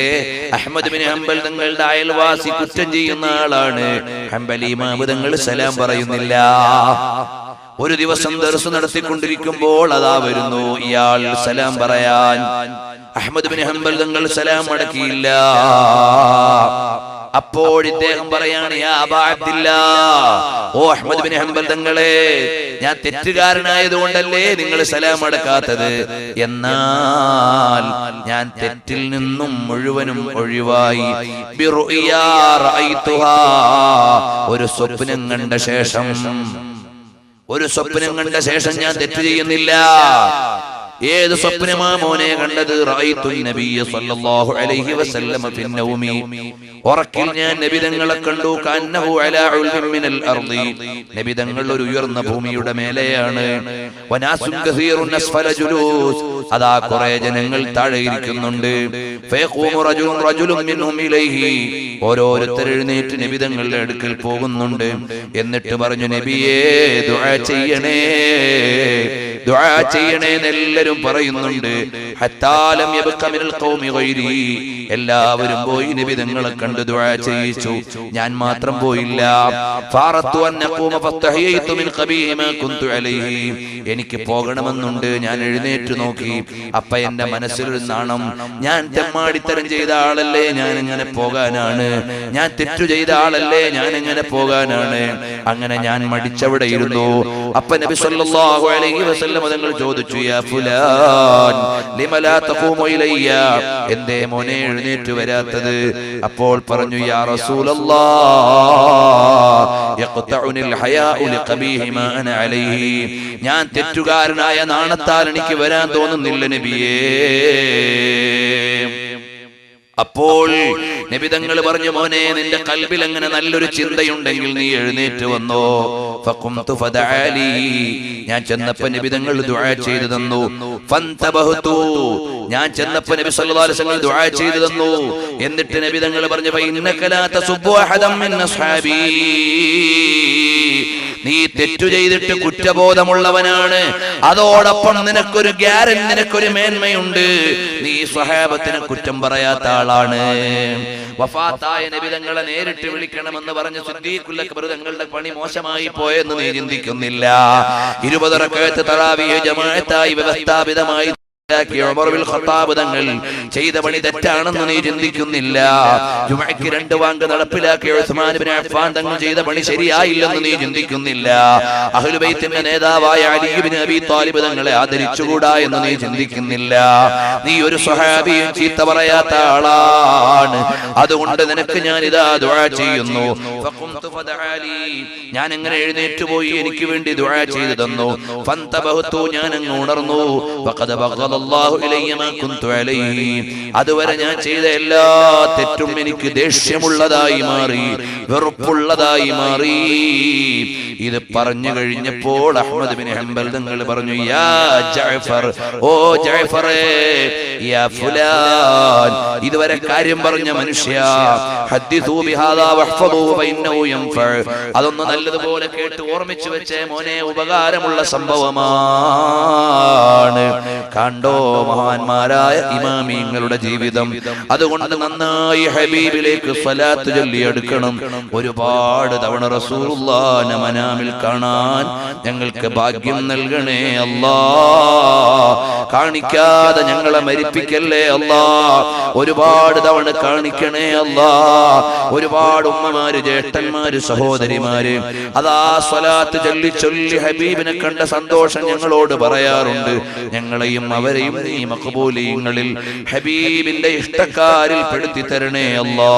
അഹ്മദ് ബിൻ ഹംബൽ തങ്ങളുടെ അയൽവാസി കുറ്റം ചെയ്യുന്ന ആളാണ്. ഹംബലി ഇമാം തങ്ങൾ സലാം പറയുന്നില്ല. ഒരു ദിവസം ദർസ് നടത്തിക്കൊണ്ടിരിക്കുമ്പോൾ അതാ വരുന്നു ഇയാൾ സലാം പറയാൻ. അഹ്മദ് ബിൻ ഹംബൽ തങ്ങൾ സലാം മടക്കിയില്ല. അപ്പോൾ ഇദ്ദേഹം പറയാണ്, യാ അബാ അബ്ദില്ലാ, ഓ അഹ്മദ് ബിൻ ഹംബൽ തങ്ങളെ, ഞാൻ തെറ്റുകാരനായതുകൊണ്ടല്ലേ നിങ്ങൾ സലാം മടക്കാത്തത്? എന്നാൽ ഞാൻ തെറ്റിൽ നിന്നും മുഴുവനും ഒഴിവായി. ബിറുഇയാ റഅയ്തുഹാ, ഒരു സ്വപ്നം കണ്ട ശേഷം, ഒരു സ്വപ്നം കണ്ട ശേഷം ഞാൻ തെറ്റു ചെയ്യുന്നില്ല. ഏത് സ്വപ്നമാ മോനെ കണ്ടത്? റഅയ്തുൻ നബിയ സ്വല്ലല്ലാഹു അലൈഹി വസല്ലം ഫിൻ നൗമി, ഉറക്കിൽ ഞാൻ നബി തങ്ങളെ കണ്ടു. കന്നഹു അലാ ഉൽമിൻ മിനൽ അർളി, നബി തങ്ങൾ ഒരു ഉയർന്ന ഭൂമിയുടെ മേലെയാണ്. വനാസുൻ കസീറുൻ അസ്ഫല ജുലൂസ്, അതാ കുറെ ജനങ്ങൾ താഴെ ഇരിക്കുന്നുണ്ട്. ഫയഖൂമു റജുലുൻ മിൻഹും ഇലൈഹി, ഓരോരുത്തർ എഴുന്നേറ്റ് നബി തങ്ങളുടെ അടുക്കൽ പോകുന്നുണ്ട്. എന്നിട്ട് പറഞ്ഞു, നബിയേ ദുആ ചെയ്യണേ, ദുആ ചെയ്യണേ എല്ലാവരും പറയുന്നുണ്ട്. ഹത്താ ലം യബ്ഖ മിനൽ ഖൗമി ഗൈരി, എല്ലാവരും പോയി നബി തങ്ങളെ കണ്ട് ദുആ ചെയ്യിച്ചു. ഞാൻ മാത്രം പോയില്ല. ഫാറത്തു അൻ നഖൂമ ഫതഹയ്യതു മിൻ ഖബീഹി മാ കുന്തു അലൈഹി, എനിക്ക് പോകണമെന്നുണ്ട്. ഞാൻ എഴുന്നേറ്റ് നോക്കി. അപ്പ എന്റെ മനസ്സിലൊരു നാണം. ഞാൻ തെമ്മാടിത്തരം ചെയ്ത ആളല്ലേ, ഞാൻ എങ്ങനെ പോകാനാണ്? ഞാൻ തെറ്റു ചെയ്ത ആളല്ലേ, ഞാൻ എങ്ങനെ പോകാനാണ്? അങ്ങനെ ഞാൻ മടിച്ചവിടെ ഇരുന്നു. അപ്പ നബി സല്ലല്ലാഹു അലൈഹി വസല്ലം തങ്ങൾ ചോദിച്ചു, യാ ഫുലാൻ ലിമ ലാ തഖൂമു ഇലയ്യ, എന്തേ മോനെ എഴുന്നേറ്റ് വരാത്തത്? അപ്പോൾ പറഞ്ഞു, യാ റസൂലല്ലാഹ് യഖ്തഉനിൽ ഹയാഉ ലിഖബീഹി മാ അന അലൈഹി, ഞാൻ തെറ്റുകാരനായ നാണത്താൽ എനിക്ക് വരാൻ തോന്നുന്നില്ല നബിയേ. അപ്പോൾ നബി തങ്ങൾ പറഞ്ഞു, മോനെ നിന്റെ കൽബിൽ അങ്ങനെ നല്ലൊരു ചിന്തയുണ്ടെങ്കിൽ നീ എഴുന്നേറ്റ് വന്നോ. ഫഖുംതു ഫദഅലി, ഞാൻ ചെന്നപ്പോൾ നബി തങ്ങൾ ദുആ ചെയ്തു തന്നു. ഫന്തബഹതു, ഞാൻ ചെന്നപ്പോൾ നബി സല്ലല്ലാഹു അലൈഹി വസല്ലം ദുആ ചെയ്തു തന്നു. എന്നിട്ട് നബി തങ്ങൾ പറഞ്ഞു, ഫഇന്നക ലാ തസുബ്ബു അഹദൻ മിൻ അസ്ഹാബി, നീ തെറ്റു ചെയ്തിട്ട് കുറ്റബോധമുള്ളവനാണ്. അതോടൊപ്പം നിനക്കൊരു ഗ്യാരന്റി, നിനക്കൊരു മേന്മയുണ്ട്. നീ സ്വഹാബത്തിനെ കുറ്റം പറയാത്ത ആളാണ്. വഫാത്തായ നബി തങ്ങളെ നേരിട്ട് വിളിക്കണമെന്ന് പറഞ്ഞ സിദ്ദീഖുൽ അക്ബർ തങ്ങളുടെ പണി മോശമായി പോയെന്ന് നീ ചിന്തിക്കുന്നില്ല. 20 റക്അത്ത് തറാവീഹ് ജമാഅത്തായി വ്യവസ്ഥാപിതമായി ഉമർ ബിൻ ഖത്താബ് തങ്ങൾ ചെയ്ത പണി തെറ്റാണെന്ന് നീ ചിന്തിക്കുന്നില്ല. ജുമഅക്ക് 2 വാങ്ക് നടപ്പിലാക്കിയ ഉസ്മാൻ ബിൻ അഫ്ഫാൻ തങ്ങൾ ചെയ്ത പണി ശരിയായില്ലെന്ന് നീ ചിന്തിക്കുന്നില്ല. അഹ്ലു ബൈത്തിന്റെ നേതാവായ അലി ഇബ്നു അബീ ത്വാലിബ് തങ്ങളെ ആദരിച്ചുകൂടാ എന്ന് നീ ചിന്തിക്കുന്നില്ല. നീ ഒരു സ്വഹാബിയും ചീത്ത പറയാത്ത ആളാണ്. അതുകൊണ്ട് നിനക്ക് ഞാൻ ഇതാ ദുആ ചെയ്യുന്നു. ഫഖുംതു ഫദഅലി, ഞാൻ അങ്ങനെ എഴുന്നേറ്റ് പോയി എനിക്ക് വേണ്ടി ദുആ ചെയ്തു തന്നു. ഫന്തബഹതു, ഞാൻ അങ്ങ് ഉണർന്നു. വഖദ ബഗദ അല്ലാഹു ഇലയ്യ മാ കുന്തു അലൈഹി, അതുവരെ ഞാൻ ചെയ്ത എല്ലാ തെറ്റും എനിക്ക് ദേഷ്യമുള്ളതായി മാറി, വെറുപ്പുള്ളതായി മാറി. ഇത് പറഞ്ഞു കഴിഞ്ഞപ്പോൾ അഹ്മദ് ബിൻ ഹംബൽ തങ്ങൾ പറഞ്ഞു, യാ ജഅഫർ, ഓ ജഅഫറേ, യാ ഫുലാൻ, ഇതുവരെ കാര്യം പറഞ്ഞ മനുഷ്യ, ഹദ്ദിസൂ ബിഹാദാ വഹ്ഫദൂ ഫഇന്നഹു യൻഫഅ, അതൊന്ന് നല്ലതുപോലെ കേട്ട് ഓർമ്മിച്ചു വെച്ചേ മോനെ, ഉപകാരമുള്ള സംഭവമാണ്. കണ്ടോ മഹാന്മാരായ ഇമാമിങ്ങളുടെ ജീവിതം. അതുകൊണ്ട് നന്നായി ഹബീബിലേക്ക് സ്വലാത്ത് ചൊല്ലി എടുക്കണം. ഒരുപാട് തവണ റസൂലുള്ളാഹിനെ മനാമിൽ കാണാൻ ഞങ്ങൾക്ക് ഭാഗ്യം നൽകണേ അല്ലാ. കാണിക്കാതെ ഞങ്ങളെ മരിപ്പിക്കല്ലേ അല്ലാ. ഒരുപാട് തവണ കാണിക്കണേ അല്ലാ. ഒരുപാട് ഉമ്മമാര്, ജ്യേഷ്ഠന്മാര്, സഹോദരിമാര് അതാ സ്വലാത്ത് ചൊല്ലി ചൊല്ലി ഹബീബിനെ കണ്ട സന്തോഷം ഞങ്ങളോട് പറയാറുണ്ട്. ഞങ്ങളെയും അവരെയും ഈ മഖബൂലിങ്ങളിൽ ഹബീബിന്റെ ഇഷ്ടക്കാരിൽ പെടുത്തി തരണേ അല്ലാ.